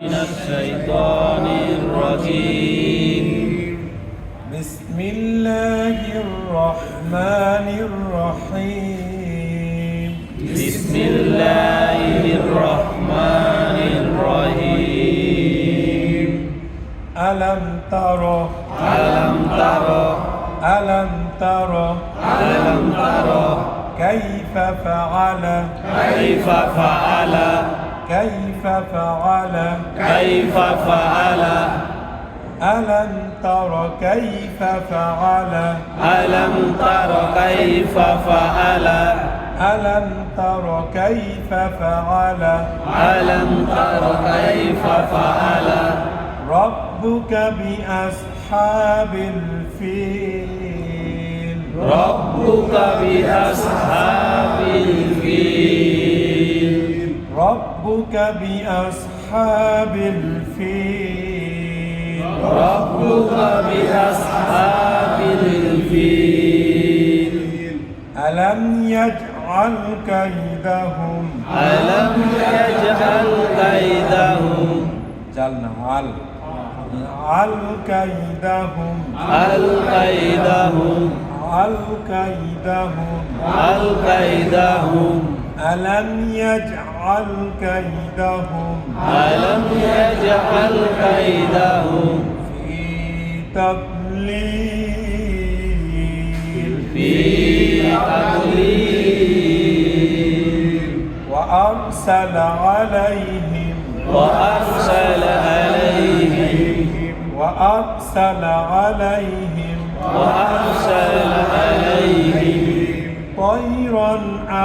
من الشيطان الرجيم. بسم الله الرحمن الرحيم. بسم الله الرحمن الرحيم. ألم تر ألم تر ألم تر ألم تر كيف فعل كيف فعل كيف فعل كيف فعل ألم تر كيف فعل ألم تر كيف فعل ألم تر كيف فعل ألم تر كيف فعل ربك بأصحاب الفيل. ربك بأصحاب الفيل. ربك بأصحاب الفيل. ربك بأصحاب الفيل. ألم يجعل كيدهم ألم يجعل كيدهم جعلنا على كيدهم الكيدهم الكيدهم الكيدهم ألم يجعل كيدهم ألم يجعل كيدهم في تضليل في تضليل. وأرسل عليهم وأرسل عليهم وأرسل عليهم وأرسل عليهم طيرا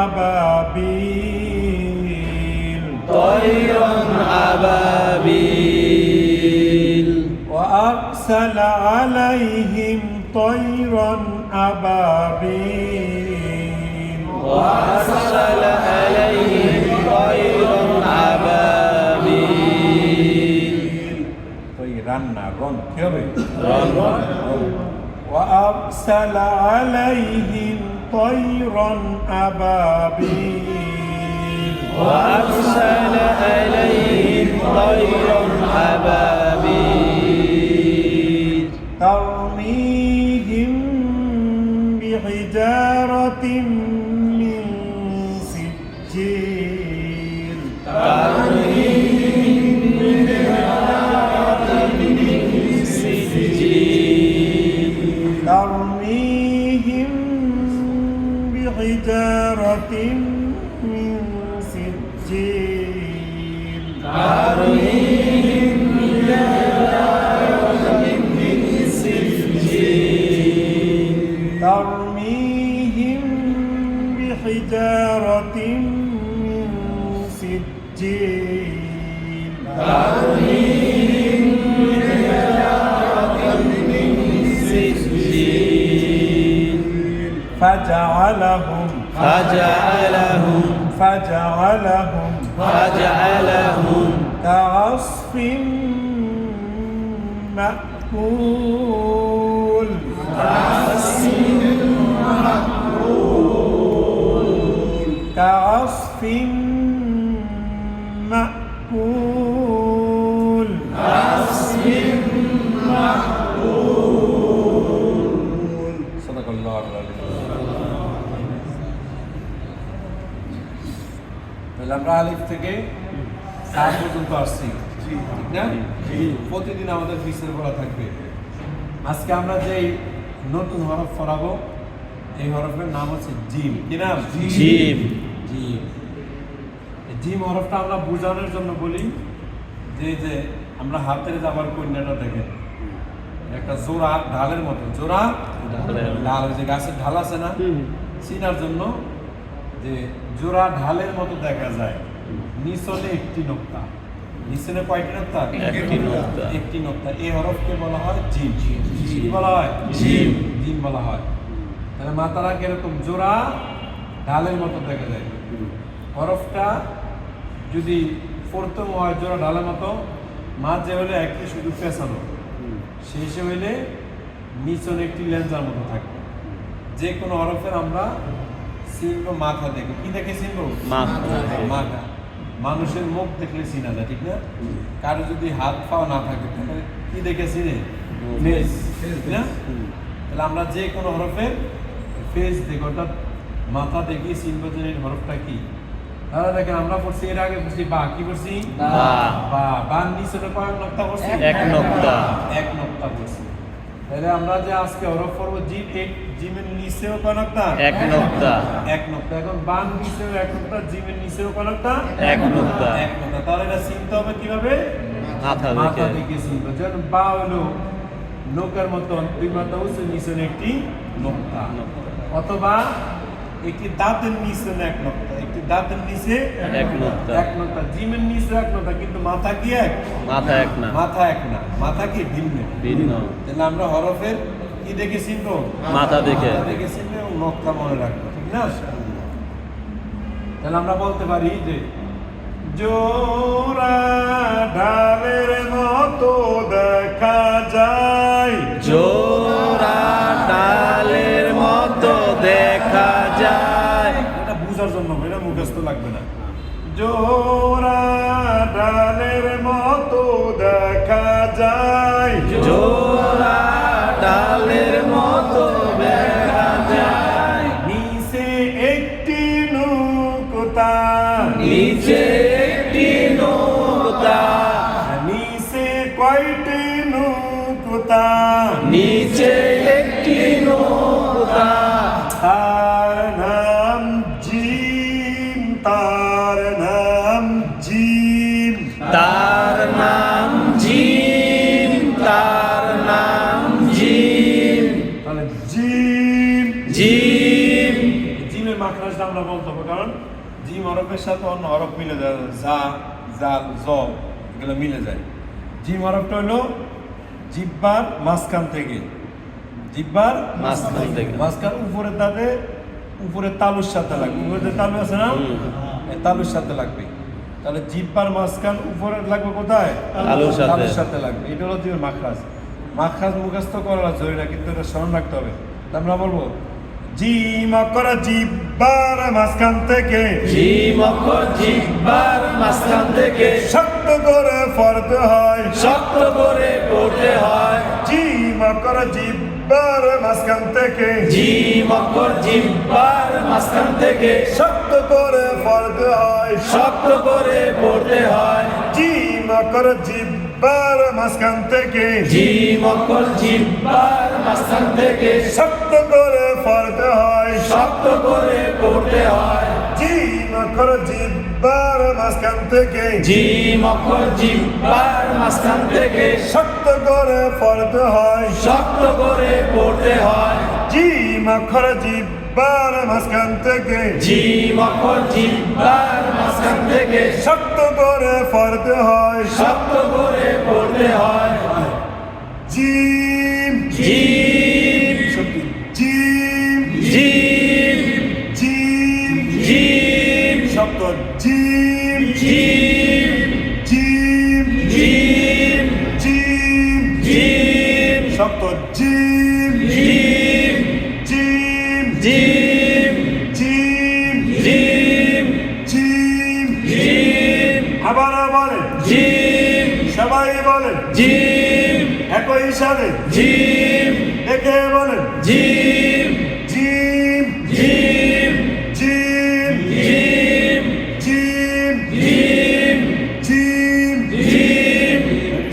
أبابيل طيرا أبابيل. وأرسل عليهم طيرا أبابيل وأرسل عليهم طيرا أبابيل. طيرا رن كيري رن. وأرسل عليهم طيرا أبابيل وأرسل عليهم طيرا أبابيل. ترميهم بحجارة من سجيل ترميهم بحجارة من سجيل. ترميهم بحجارة من سجيل ترميهم بحجارة من سجيل. ترميهم بحجارة من سجيل ترميهم بحجارة من سجيل. فجعلهم فجعلهم كعصف مأكول كعصف مأكول صدق الله العظيم. তাহলে আমরা আলিফ থেকে সাত পর্যন্ত আসছি, ঠিক না? প্রতিদিন আমাদের বিশের পড়া থাকবে। আজকে আমরা যে নতুন হরফ পড়াবো, এই হরফের নাম হচ্ছে জিম। কি নাম? জিম। জিম। এই জিম হরফটা আমরা বোঝানোর জন্য বলি যে আমরা হাতের যাবার কন্যাটা দেখেন, একটা জোড়া ঢালের মতো, জোড়া ঢাল, ওই যে গাছের ঢাল আছে না, চিনার জন্য যে জোড়া ঢালের মতো দেখা যায়। নিচনে একটি নোক্তা, নিচনে কয়টি নোক্তা? একটি নোক্তা। এই হরফকে বলা হয় জিম। কি বলা হয়? জিম। জিম বলা হয়। তাহলে মাথাটা কিরকম? জোড়া ঢালের মতো দেখা যায়। হরফটা যদি প্রথম হয় জোড়া ঢালের মতো, মাঝে হলে একটি শুধু পেছানো, শেষে হইলে নিচনে একটি লেন্সার মতো থাকবে। যে কোনো হরফের আমরা চিনব মাথা দেখে। কি দেখে চিনব? মাথা। মাথা। মানুষের মুখ দেখলে চিনা যায়, ঠিক না? কারো যদি হাত পাও না থাকে তাহলে কি দেখে চিনে? ফেস, ঠিক না? তাহলে আমরা যে কোনো হরফের ফেস দেখি, অর্থাৎ মাথা দেখি চিনব যে এই হরফটা কি। তাহলে দেখেন আমরা পড়ছি, এর আগে পড়ছি বা, কি পড়ছি? বা। বার নিচে কয়েক নক্তা পড়ছি? এক নক্তা। এক নক্তা পড়ছি। তাহলে আমরা যে আজকে হরফ পড়বো জিম, এই জিমের নিচেও কয় নক্তা? এক নক্তা। এক নক্তা। এখন বান নিচেও এক নক্তা, জিমের নিচেও কয় নক্তা? এক নক্তা। এক নক্তা। তাহলে এটা চিনতে হবে কিভাবে? মাথা মাথা দেখে। থেকে চিনবো। যেমন বা হলো নৌকার মতন দুই মাথা উঁচু নিচে একটি নক্তা, অথবা একটি দাঁতের নিচে এক নক্তা, একটি দাঁতের নিচে এক নক্তা। এক নক্তা। জিমের নিচে এক নক্তা, কিন্তু মাথা কি এক? মাথা এক না, মাথা এক না, মাথা কি ভিন্ন। ভিন্ন। তাহলে আমরা হরফের কি দেখে চিনবো? মাথা দেখে। মাথা দেখে চিনবো এবং নক্তা মনে রাখবো, ঠিক না? তাহলে আমরা বলতে পারি যে জোড়া ঢালের মতো দেখা যায়, জোড়া ডালের মতো দেখা যায়। এটা বুঝার জন্য, এটা মুখস্থ লাগবে না। জোড়া ডালের মতো দেখা যায়, জোড়া ডালের মতো দেখা যায়। নিচে একটি নুকুতা, নিচে একটি নৌকা, নিচে কয়টি নুকুতা, নিচে একটি নৌকা। তার নাম জিম, তার নাম জিম। তার নাম জিম, তার নাম জিম। তাহলে জিম, জিম। জিমের মাখরাজটা আমরা বলতে হবে, কারণ জিম হরফের সাথে অন্য হরফ মিলে যায়, যা, জাল, জ, এগুলো মিলে যায়। জিম হরফটা হলো জিহ্বার মাঝখান থেকে, জিহ্বার মাঝখান থেকে। মাঝখান উপরের দাঁতে, উপরের তালুর সাথে লাগবে। উপরের যে তালু আছে না, এই তালুর সাথে লাগবে। তাহলে জিহ্বার মাঝখান উপরে লাগবে কোথায়? তালুর সাথে। তালুর সাথে লাগবে। এটা হলো জিমের মাখরাজ। মাখরাজ মুখস্থ করা জরুরি না, কিন্তু এটা স্মরণ রাখতে হবে। তা আমরা বলবো জিম অক্ষর জিহ্বার মাঝখান থেকে, জিম অক্ষর জিহ্বার মাঝখান থেকে শক্ত করে পড়তে হয়, শক্ত করে পড়তে হয়। জিম অক্ষর জিহ্বার মাঝখান থেকে, জিম অক্ষর জিহ্বার মাঝখান থেকে শক্ত করে পড়তে হয়, শক্ত করে পড়তে হয়। জিম অক্ষর জিহ্বার মাঝখান থেকে, জিম অক্ষর জিহ্বার মাঝখান থেকে শক্ত করে পড়তে হয়, শক্ত করে পড়তে হয়। জিম অক্ষর জিহ্বার মাঝখান থেকে, জিম অক্ষর জিহ্বার মাঝখান থেকে শক্ত করে পড়তে হয়, শক্ত করে পড়তে হয়। জিম অক্ষর জিহ্বার মাঝখান থেকে, জিম অক্ষর জিহ্বার মাঝখান থেকে শক্ত করে পড়তে হয়, শক্ত করে পড়তে হয়। জিম, জিম, জিম, জিম, জিম, জিম, শব্দ জিম, জিম, জিম, জিম, জিম, জিম, শব্দ জিম, জিম, জিম, জিম, জিম, জিম, জিম, জিম, আবার বলেন জিম, সবাই বলেন জিম, একই সাথে জিম, দেখে বলেন জিম, জিম, জিম, জিম, জিম, জিম, জিম, জিম, জিম।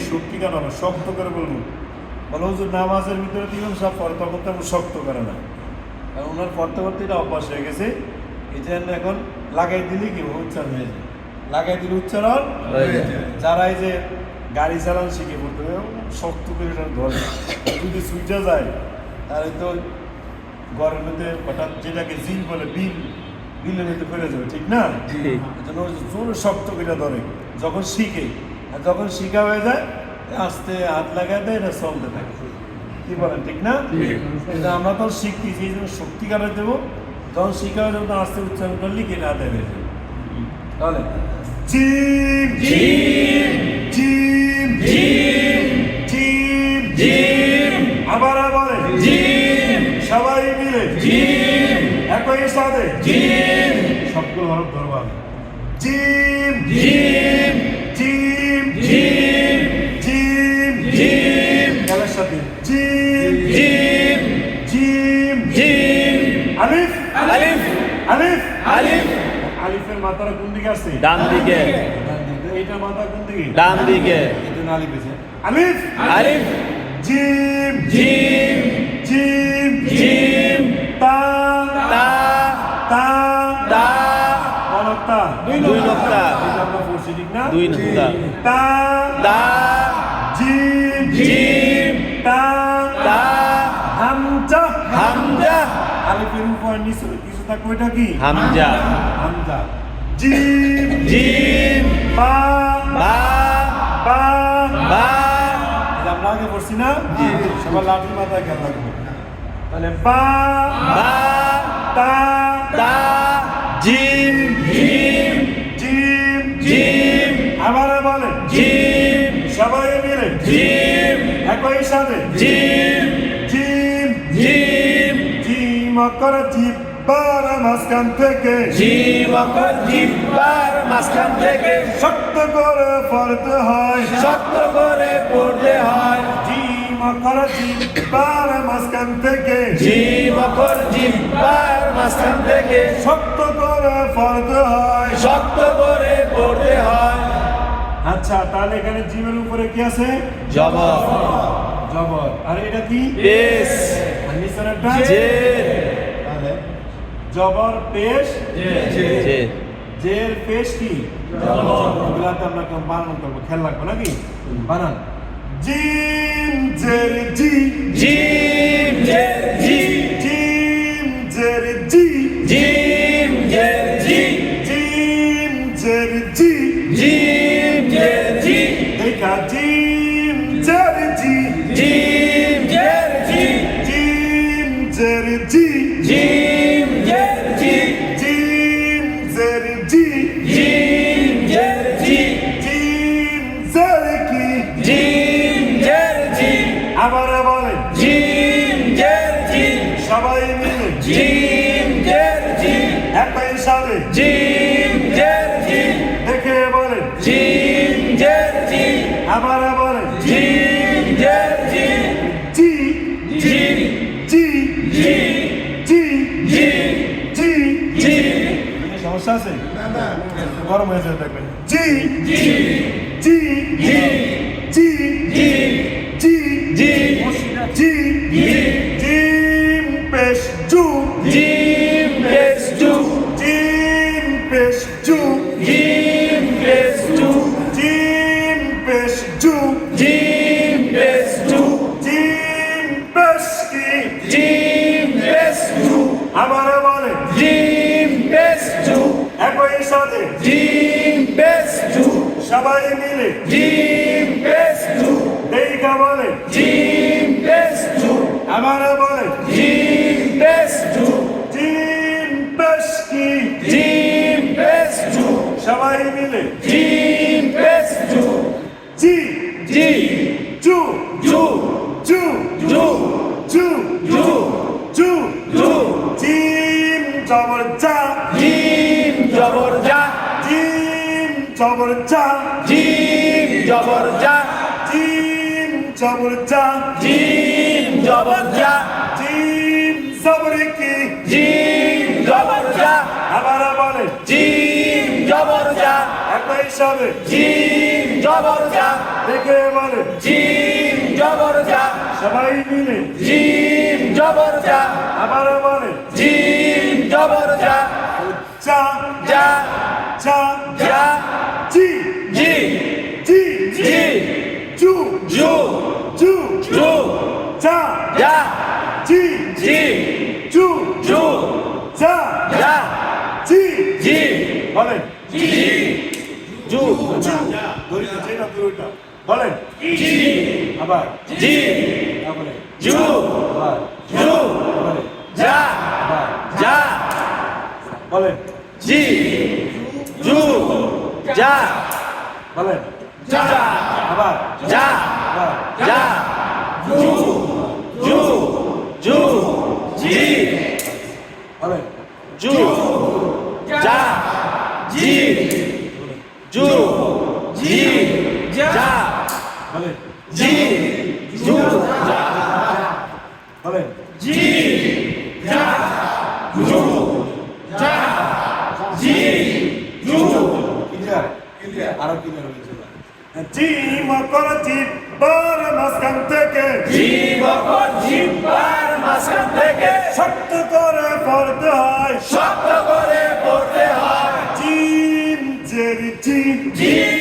শক্তি কেন না, শক্ত করে বলবো। বলো হুজুর নামাজের ভিতরে ইমাম সাহেব পড়ে তখন তো আমরা শক্ত করে না, কারণ ওনার পড়তে পড়তে এটা অভ্যাস হয়ে গেছে। এই জন্য এখন লাগাই দিলে কি উচ্চারণ হয়ে যায়, লাগাই দিলে উচ্চারণ হয়ে যায়। যারা এই যে গাড়ি চালান শিখে পড়তে হবে শক্ত করে এটা ধরে, যদি সুইচা যায় তাহলে তো ঘরের মধ্যে হঠাৎ যেটাকে জিল বলে বিল, বিলের মধ্যে ফেলে যাবে, ঠিক না? ঠিক। এই জন্য জোর শক্ত করে ধরে যখন শিখে, আর যখন শিখা হয়ে যায় আস্তে হাত লাগায় দেয়, এটা চলতে থাকে। কি বলেন, ঠিক না? কিন্তু আমরা তো শিখছি, সেই জন্য শক্তি কারে দেবো, যখন শিখা হয়ে যাবে তখন আস্তে উচ্চারণ করলে কি না দেবে। তাহলে জিম, জিম, জিম, জিম, জিম, জিম, আবার বলেন জিম, সবাই মিলে জিম, একই সাথে জিম, সবগুলো হরফ ধরবো আমি। জিম জিম জিম জিম জিম জিম খেলার সাথে জিম জিম জিম জিম আলিফ আলিফ আলিফ আলিফ আলিফের মাথাটা কোন দিকে আছে ডান দিকে এইটা মাথা কোন দিকে ডান দিকে এটা আলিফ আছে আলিফ আলিফ জিম জিম জিম জিম তা তা তা তা অনক্তা দুই নোক্তা এটা আমরা পড়ছি ঠিক না দুই নোক্তা তা তা জিম জিম তা তা হামজা হামজা আলিফের উপর নিচে কিছু থাকবে ওইটা কি হামজা হামজা জিম জিম বা বা বা বা এটা আমরা আগে পড়ছি না সবার লাঠির মাথায় খেয়াল রাখবো তাহলে বা বা তা তা জিম জিম জিম জিম আবার বলে জিম সবাই মিলে জিম একই সাথে জিম জিম জিম জিম অক্ষর জিব্বার মাঝখান থেকে জিম অক্ষর জিহ্বার মাঝখান থেকে শক্ত করে পড়তে হয় শক্ত করে পড়তে হয় জিম অক্ষর জিব্বার মাঝখান থেকে জিম অক্ষর জিহ্বার মাঝখান থেকে শক্ত করে পড়তে হয় শক্ত করে পড়তে হয় আচ্ছা তাহলে এখানে জিমের উপরে কি আছে জবর জবর আর এটা কি পেশ আর নিচেরটা জের তাহলে জবর পেশ জের জের পেশ কি এগুলাতে আমরা কেমন বানান করবো খেয়াল রাখবো নাকি বানান জিম জের জি জিম জের জি জিম জের জি জিম জের জি জিম জের জি জিম জের জি দেখা জিম জের জি জিম জের জি জিম জের জি জিম জের জি জিম জের জি জিম জের জি জিম জের কি জিম জের জি আবার বলেন জিম জের জি সবাই মিলে জিম জের জি একই সাথে জিম জের জি দেখে বলেন জিম জের জি আবার বলেন জিম জের জি জি জি জি জি জি জি জি জি সমস্যা আছে গরম হয়ে যাবে দেখবেন জি জি জি জি জি জি জি জি জি জি জিম পেশ জু জিম পেশ জু জিম পেশ জু জিম পেশ জু জিম পেশ জু জিম পেশ জু জিম পেশ কি জিম পেশ জু আবার বলে জিম পেশ জু একই সাথে জিম পেশ জু সবাই মিলে জিম পেশ জু দেখা বলে জিম পেশ জু আবার বলে জিম পেশ জু জিম পেশ কি জিম পেশ জু সবাই মিলে জিম পেশ জু জি জি জু জু জু জু জু জু জু জু জিম জবর জা জিম জবর জা জিম জবর জা জিম জবর জা জিম জবর জা জিম জবর জা জিম জবর কি জিম জবর জা আবার বলে জিম জবর জা একই সাথে জিম জবর জা দেখে বলে জিম জবর জা সবাই মিলে জিম জবর জা আবার বলে জিম জবর জা চা জা চা জা জি জি জি জি জু জু জু জু চা জা জি জি জু জু চা জা জি জি বলেন জি জু দড়িটা যেটা দড়িটা বলেন জি আবার জি তারপরে জু আবার জু বলেন জা আবার জা বলেন জি জু জা বলেন জা আবার জা আবার জা জু জু জু জি বলেন জু জা জি বলেন জি জু যা বলেন জি যা জু যা জি জু ক্লিয়ার ক্লিয়ার আরো ক্লিয়ার হয়েছে জিম কর জিব্বার মাঝখান থেকে জিব্বার মাঝখান থেকে শক্ত করে পড়তে হয় শব্দ করে পড়তে হয় জিম জের জিম জি